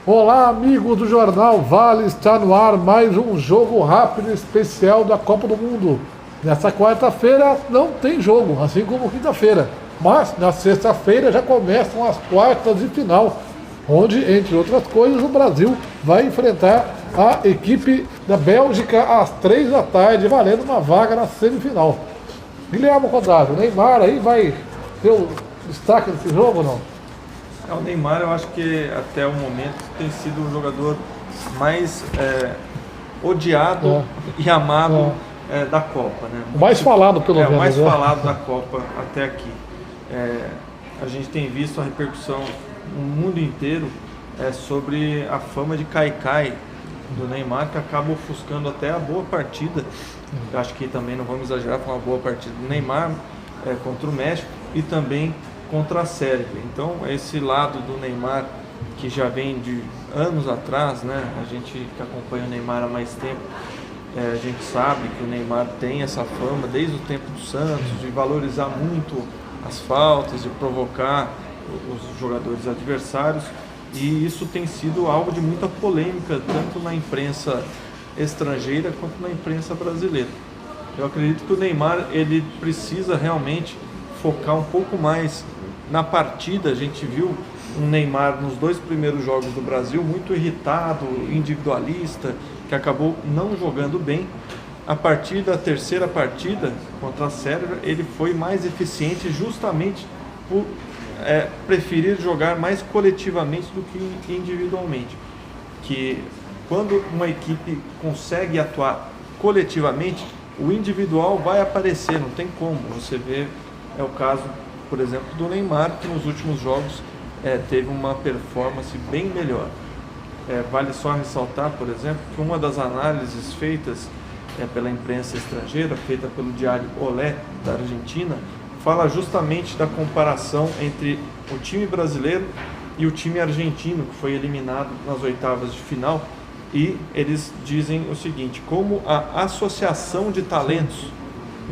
Olá, amigos do Jornal Vale, está no ar mais um jogo rápido especial da Copa do Mundo. Nessa quarta-feira não tem jogo, assim como quinta-feira, mas na sexta-feira já começam as quartas de final, onde, entre outras coisas, o Brasil vai enfrentar a equipe da Bélgica às 3 da tarde, valendo uma vaga na semifinal. Guilherme Condrado, o Neymar aí vai ter o destaque desse jogo ou não? O Neymar, eu acho que até o momento tem sido o jogador mais odiado e amado da Copa, né? O mais falado, pelo menos. O mais falado da Copa até aqui. A gente tem visto a repercussão no mundo inteiro sobre a fama de caicai do Neymar, que acaba ofuscando até a boa partida. Eu acho que também não vamos exagerar, foi uma boa partida do Neymar contra o México e também contra a Sérvia. Então, esse lado do Neymar, que já vem de anos atrás, né? A gente que acompanha o Neymar há mais tempo, a gente sabe que o Neymar tem essa fama desde o tempo do Santos, de valorizar muito as faltas, de provocar os jogadores adversários, e isso tem sido algo de muita polêmica, tanto na imprensa estrangeira quanto na imprensa brasileira. Eu acredito que o Neymar, ele precisa realmente focar um pouco mais na partida. A gente viu um Neymar nos 2 primeiros jogos do Brasil muito irritado, individualista, que acabou não jogando bem. A partir da terceira partida contra a Sérvia, ele foi mais eficiente justamente por preferir jogar mais coletivamente do que individualmente. Que quando uma equipe consegue atuar coletivamente, o individual vai aparecer, não tem como. Você vê, é o caso, por exemplo, do Neymar, que nos últimos jogos teve uma performance bem melhor. Vale só ressaltar, por exemplo, que uma das análises feitas pela imprensa estrangeira, feita pelo diário Olé, da Argentina, fala justamente da comparação entre o time brasileiro e o time argentino, que foi eliminado nas oitavas de final, e eles dizem o seguinte: como a associação de talentos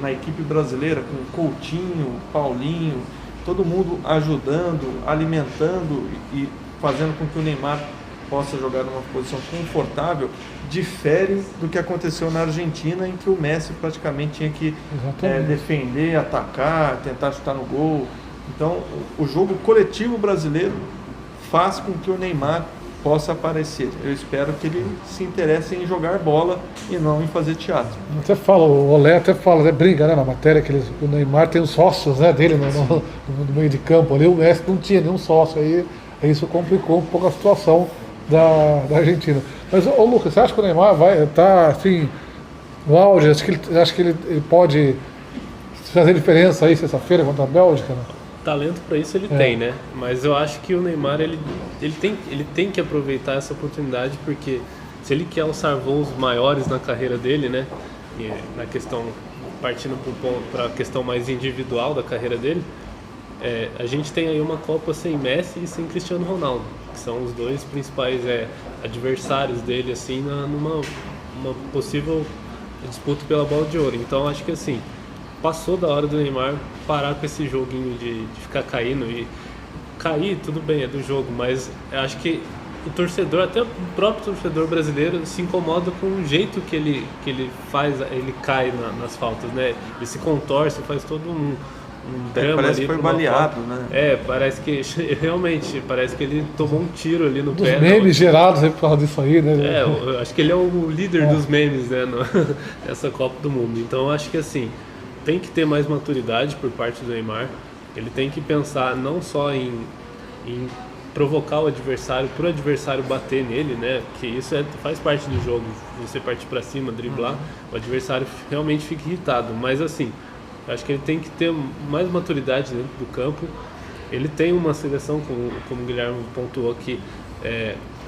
na equipe brasileira, com Coutinho, Paulinho, todo mundo ajudando, alimentando e fazendo com que o Neymar possa jogar numa posição confortável, difere do que aconteceu na Argentina, em que o Messi praticamente tinha que defender, atacar, tentar chutar no gol. Então, o jogo coletivo brasileiro faz com que o Neymar possa aparecer. Eu espero que ele se interesse em jogar bola e não em fazer teatro. Até fala, o Olé até fala, brinca, né, na matéria, que o Neymar tem os sócios, né, dele no meio de campo ali. O Messi não tinha nenhum sócio, aí isso complicou um pouco a situação da Argentina. Mas, Lucas, você acha que o Neymar vai estar assim, no auge? Acho que ele pode fazer diferença aí sexta-feira contra a Bélgica, né? Talento para isso ele tem, né? Mas eu acho que o Neymar ele tem que aproveitar essa oportunidade, porque se ele quer alçar voos maiores na carreira dele, né? E na questão, partindo para a questão mais individual da carreira dele, a gente tem aí uma Copa sem Messi e sem Cristiano Ronaldo, que são os dois principais adversários dele, assim, numa possível disputa pela Bola de Ouro. Então acho que assim, passou da hora do Neymar parar com esse joguinho de ficar caindo. E cair, tudo bem, é do jogo, mas eu acho que o torcedor, até o próprio torcedor brasileiro, se incomoda com o jeito que ele faz, ele cai nas faltas, né? Ele se contorce, faz todo um drama. Parece ali que foi baleado, né? Parece que realmente, parece que ele tomou um tiro ali no pé. Os memes gerados aí por causa disso aí, né? Eu acho que ele é o líder dos memes, né, nessa Copa do Mundo. Então eu acho que assim, tem que ter mais maturidade por parte do Neymar. Ele tem que pensar não só em provocar o adversário, para o adversário bater nele, né? Que isso faz parte do jogo. Você partir para cima, driblar, o adversário realmente fica irritado. Mas assim, eu acho que ele tem que ter mais maturidade dentro do campo. Ele tem uma seleção, como o Guilherme pontuou aqui,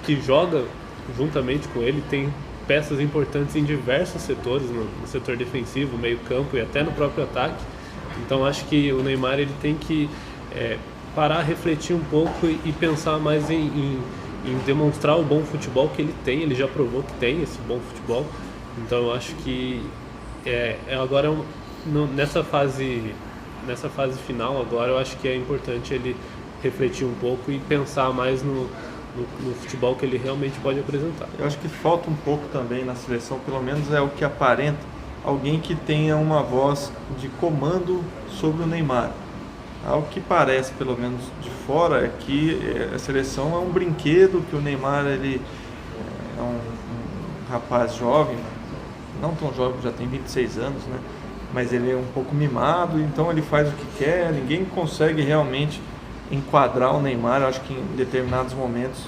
que joga juntamente com ele, tem peças importantes em diversos setores, no setor defensivo, meio campo e até no próprio ataque. Então acho que o Neymar ele tem que parar, refletir um pouco e pensar mais em demonstrar o bom futebol que ele tem. Ele já provou que tem esse bom futebol. Então eu acho que agora nessa fase final agora, eu acho que é importante ele refletir um pouco e pensar mais no futebol que ele realmente pode apresentar. Eu acho que falta um pouco também na seleção, pelo menos é o que aparenta, alguém que tenha uma voz de comando sobre o Neymar. Ao que parece, pelo menos de fora, é que a seleção é um brinquedo, que o Neymar ele é um rapaz jovem, não tão jovem, já tem 26 anos, né? Mas ele é um pouco mimado, então ele faz o que quer, ninguém consegue realmente enquadrar o Neymar. Eu acho que em determinados momentos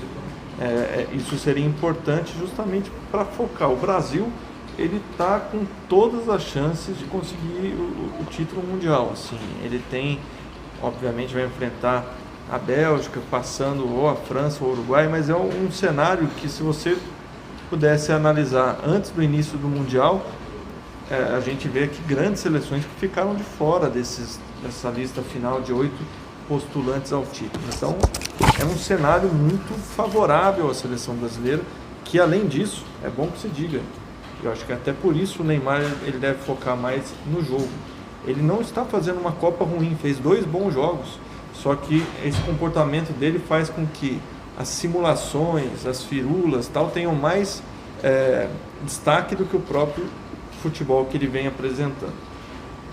isso seria importante justamente para focar. O Brasil, ele está com todas as chances de conseguir o título mundial. Assim, ele tem, obviamente, vai enfrentar a Bélgica, passando ou a França ou o Uruguai, mas é um cenário que, se você pudesse analisar antes do início do mundial, a gente vê aqui grandes seleções que ficaram de fora dessa lista final de 8 postulantes ao título. Então, é um cenário muito favorável à seleção brasileira, que, além disso, é bom que se diga, eu acho que até por isso o Neymar ele deve focar mais no jogo. Ele não está fazendo uma Copa ruim, fez 2 bons jogos, só que esse comportamento dele faz com que as simulações, as firulas, tal, tenham mais destaque do que o próprio futebol que ele vem apresentando.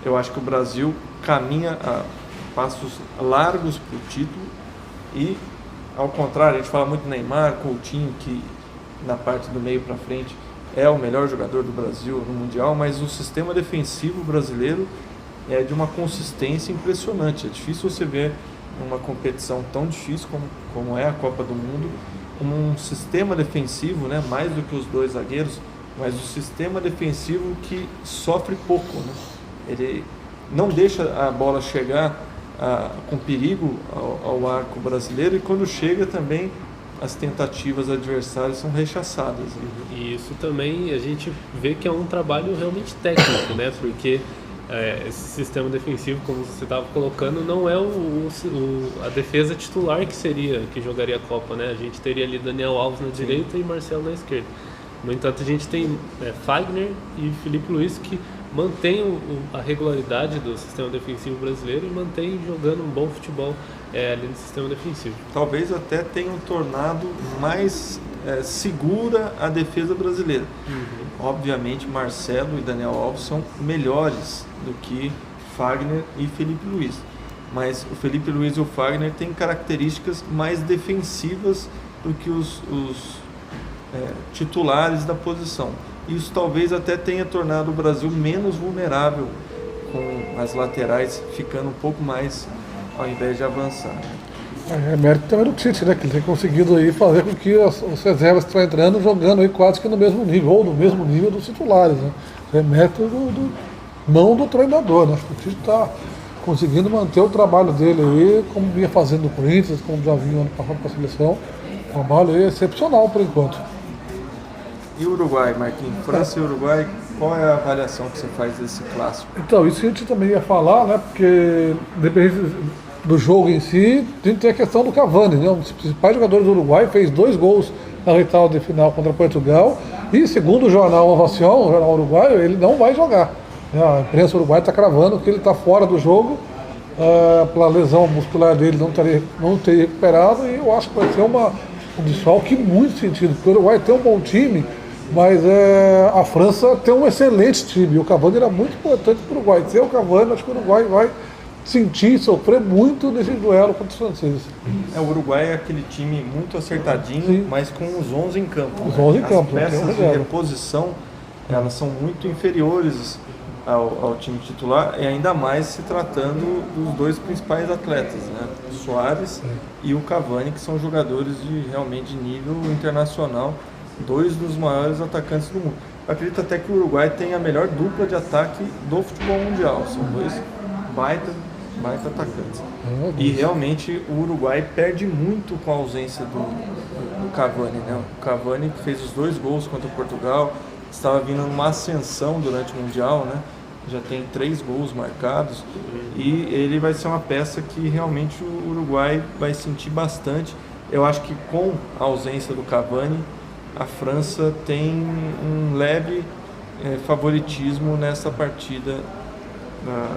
Eu acho que o Brasil caminha a passos largos para o título e, ao contrário, a gente fala muito do Neymar, Coutinho, que na parte do meio para frente é o melhor jogador do Brasil no Mundial, mas o sistema defensivo brasileiro é de uma consistência impressionante. É difícil você ver uma competição tão difícil como é a Copa do Mundo, um sistema defensivo, né, mais do que os 2 zagueiros, mas o sistema defensivo que sofre pouco, né? Ele não deixa a bola chegar com perigo ao arco brasileiro, e quando chega também as tentativas adversárias são rechaçadas. E isso também a gente vê que é um trabalho realmente técnico, né? Porque esse sistema defensivo, como você estava colocando, não é a defesa titular que jogaria a Copa, né? A gente teria ali Daniel Alves na direita e Marcelo na esquerda. No entanto, a gente tem Fagner e Felipe Luiz, que mantém a regularidade do sistema defensivo brasileiro e mantém jogando um bom futebol ali no sistema defensivo. Talvez até tenham tornado mais segura a defesa brasileira. Obviamente, Marcelo e Daniel Alves são melhores do que Fagner e Felipe Luiz, mas o Felipe Luiz e o Fagner têm características mais defensivas do que os titulares da posição. Isso talvez até tenha tornado o Brasil menos vulnerável, com as laterais ficando um pouco mais ao invés de avançar. É mérito também do Tite, né? Que ele tem conseguido aí fazer com que os reservas que estão entrando jogando aí quase que no mesmo nível, ou no mesmo nível dos titulares, né? É mérito não do treinador, né? Acho que o Tite está conseguindo manter o trabalho dele aí, como vinha fazendo no Corinthians, como já vinha ano passado com a seleção. O trabalho aí é excepcional por enquanto. E o Uruguai, Marquinhos? França e Uruguai, qual é a avaliação que você faz desse clássico? Então, isso a gente também ia falar, né? Porque, dependendo do jogo em si, tem a questão do Cavani, né? Um dos principais jogadores do Uruguai, fez 2 gols na oitava de final contra Portugal, e segundo o jornal Ovación, o jornal uruguaio, ele não vai jogar. A imprensa uruguaia está cravando que ele está fora do jogo, pela lesão muscular dele não ter recuperado, e eu acho que vai ser um desfalque muito sentido, porque o Uruguai tem um bom time, mas a França tem um excelente time, e o Cavani era muito importante para o Uruguai. Sem o Cavani, acho que o Uruguai vai sentir e sofrer muito nesse duelo contra os franceses. O Uruguai é aquele time muito acertadinho, sim, mas com os 11 em campo. Os 11 em campo. As peças de reposição, elas são muito inferiores ao time titular, e ainda mais se tratando dos 2 principais atletas, né? O Suárez e o Cavani, que são jogadores realmente de nível internacional, 2 dos maiores atacantes do mundo. Eu acredito até que o Uruguai tem a melhor dupla de ataque do futebol mundial, são 2 baita atacantes. E realmente o Uruguai perde muito com a ausência do Cavani, né? O Cavani, que fez os 2 gols contra Portugal, estava vindo numa ascensão durante o Mundial, né? Já tem 3 gols marcados, e ele vai ser uma peça que realmente o Uruguai vai sentir bastante. Eu acho que com a ausência do Cavani, a França tem um leve favoritismo nessa partida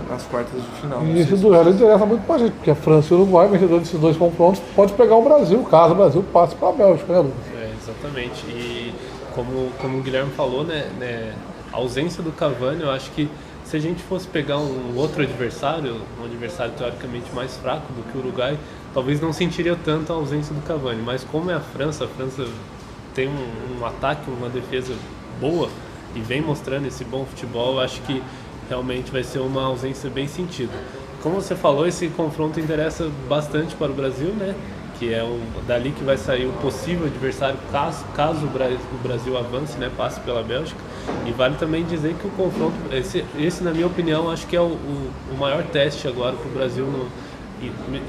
nas quartas de final. E esse duelo interessa muito pra gente, porque a França e o Uruguai, vencedor desses dois confrontos, pode pegar o Brasil, caso o Brasil passe para a Bélgica, né, Lucas? Exatamente. E como o Guilherme falou, né, a ausência do Cavani, eu acho que se a gente fosse pegar um outro adversário, um adversário teoricamente mais fraco do que o Uruguai, talvez não sentiria tanto a ausência do Cavani. Mas como é a França tem um ataque, uma defesa boa e vem mostrando esse bom futebol, eu acho que realmente vai ser uma ausência bem sentida. Como você falou, esse confronto interessa bastante para o Brasil, né? Que é dali que vai sair o possível adversário caso o Brasil avance, né? Passe pela Bélgica. E vale também dizer que o confronto, esse na minha opinião, acho que é o maior teste agora para o Brasil,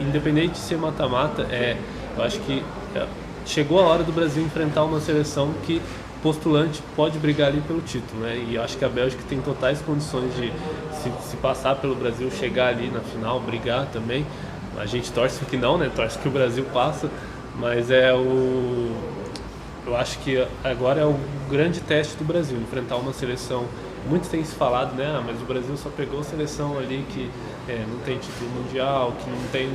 independente de ser mata-mata, eu acho que chegou a hora do Brasil enfrentar uma seleção que postulante pode brigar ali pelo título, né? E eu acho que a Bélgica tem totais condições de se passar pelo Brasil, chegar ali na final, brigar também. A gente torce que não, né? Torce que o Brasil passa, mas eu acho que agora é o grande teste do Brasil, enfrentar uma seleção. Muito tem se falado, né? Mas o Brasil só pegou seleção ali que não tem título mundial, que não tem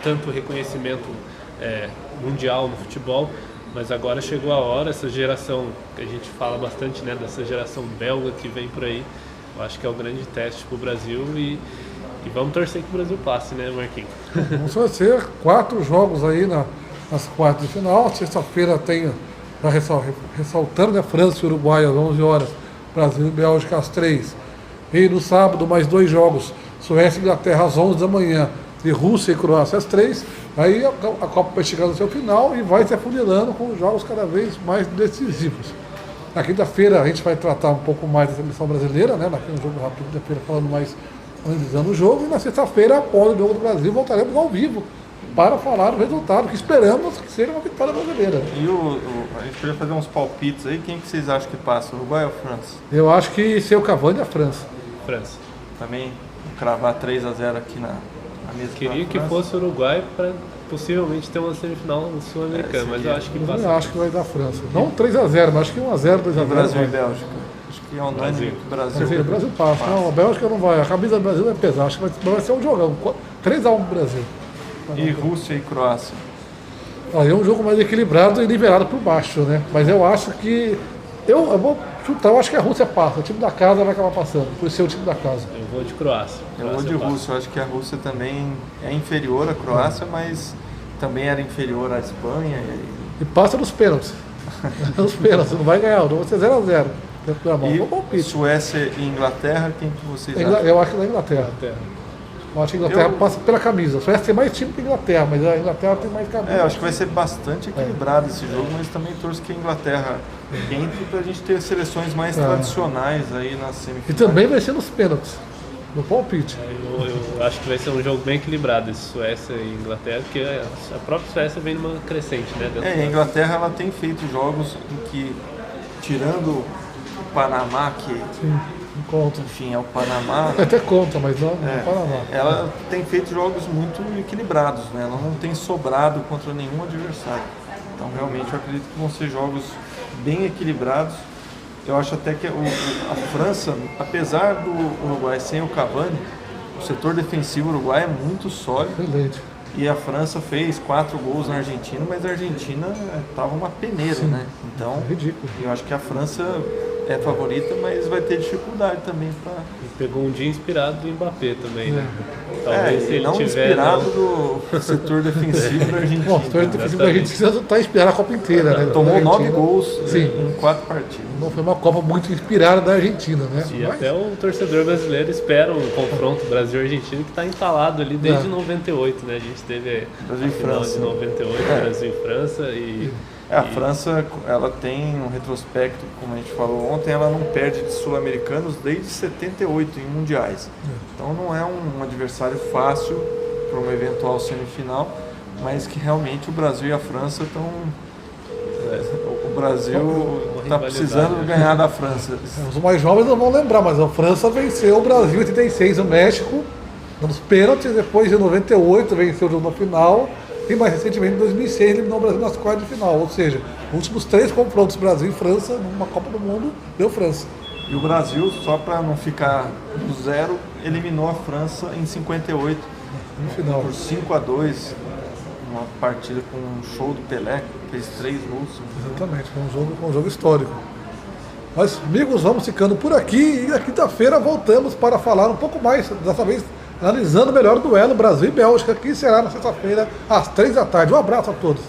tanto reconhecimento mundial no futebol. Mas agora chegou a hora, essa geração que a gente fala bastante, né, dessa geração belga que vem por aí, eu acho que é o grande teste para o Brasil e vamos torcer que o Brasil passe, né, Marquinhos? Vão ser 4 jogos aí nas quartas de final. Sexta-feira tem, ressaltando, né, França e Uruguai às 11 horas, Brasil e Bélgica às 3. E no sábado, mais 2 jogos, Suécia e Inglaterra às 11 da manhã e Rússia e Croácia às 3. Aí a Copa vai chegar no seu final e vai se afunilando com jogos cada vez mais decisivos. Na quinta-feira a gente vai tratar um pouco mais da seleção brasileira, né? Naquele jogo rápido, quinta-feira falando mais, analisando o jogo. E na sexta-feira, após o jogo do Brasil, voltaremos ao vivo para falar do resultado, que esperamos que seja uma vitória brasileira. E a gente podia fazer uns palpites aí. Quem que vocês acham que passa, Uruguai ou França? Eu acho que se o Cavani é a França. França. Também cravar 3-0 aqui na mesa. Queria que fosse o Uruguai para possivelmente ter uma semifinal sul-americana, mas eu acho que passa. Eu acho que vai dar França. Não 3-0, mas acho que 1-0, 2-0. Brasil e Bélgica. Acho que é unânime que o Brasil. O Brasil passa. Não, a Bélgica não vai. A camisa do Brasil vai pesar. Acho que vai ser um jogão. 3-1 pro Brasil. E Rússia e Croácia? Aí é um jogo mais equilibrado e nivelado por baixo, né? Mas eu acho que. Eu vou chutar, eu acho que a Rússia passa. O time da casa vai acabar passando, por ser o time da casa. Eu vou de Croácia. Eu vou de Rússia. Eu acho que a Rússia também é inferior à Croácia, mas também era inferior à Espanha. E passa nos pênaltis. Nos pênaltis, não vai ganhar, não vai ser 0-0. E Suécia e Inglaterra, quem que vocês acham? Eu acho que da Inglaterra. Eu acho que a Inglaterra passa pela camisa. A Suécia tem mais time que a Inglaterra, mas a Inglaterra tem mais camisa. Eu acho que vai ser bastante equilibrado esse jogo, mas também torço que a Inglaterra entre pra gente ter seleções mais tradicionais aí na semifinal. E também vai ser nos pênaltis, no palpite. Eu acho que vai ser um jogo bem equilibrado, esse Suécia e Inglaterra, porque a própria Suécia vem numa crescente, né? A Inglaterra ela tem feito jogos em que, tirando o Panamá, que conta. Enfim, é o Panamá. Até conta, mas não é o Panamá. Ela tem feito jogos muito equilibrados, né? Ela não tem sobrado contra nenhum adversário. Então, realmente, eu acredito que vão ser jogos bem equilibrados. Eu acho até que a França, apesar do Uruguai sem o Cavani, o setor defensivo uruguai é muito sólido. Excelente. E a França fez 4 gols na Argentina, mas a Argentina estava uma peneira, né? Então, ridículo. Eu acho que a França é favorita, mas vai ter dificuldade também para. Pegou um dia inspirado do Mbappé também, né? Talvez se ele não tiver inspirado do setor defensivo da Argentina. Bom, o setor defensivo da Argentina está inspirado a Copa inteira, né? Tomou 9 gols em 4 partidas. Não foi uma Copa muito inspirada da Argentina, né? E até o torcedor brasileiro espera um confronto Brasil-Argentina que está entalado ali desde 98, né? A gente teve Brasil a final França. de 98, Brasil e França A França, ela tem um retrospecto, como a gente falou ontem, ela não perde de sul-americanos desde 78 em mundiais. Então não é um adversário fácil para uma eventual semifinal, mas que realmente o Brasil e a França estão... O Brasil está precisando ganhar da França. Os mais jovens não vão lembrar, mas a França venceu o Brasil em 86, o México, nos pênaltis, depois em 98 venceu o jogo na final. E mais recentemente, em 2006, eliminou o Brasil nas quartas de final. Ou seja, os últimos 3 confrontos Brasil e França, numa Copa do Mundo, deu França. E o Brasil, só para não ficar no zero, eliminou a França em 58 No final. por 5-2, uma partida com um show do Pelé, fez 3 gols. Exatamente, foi um jogo histórico. Mas, amigos, vamos ficando por aqui e na quinta-feira voltamos para falar um pouco mais, dessa vez analisando melhor o duelo Brasil e Bélgica, que será na sexta-feira às 3 da tarde. Um abraço a todos.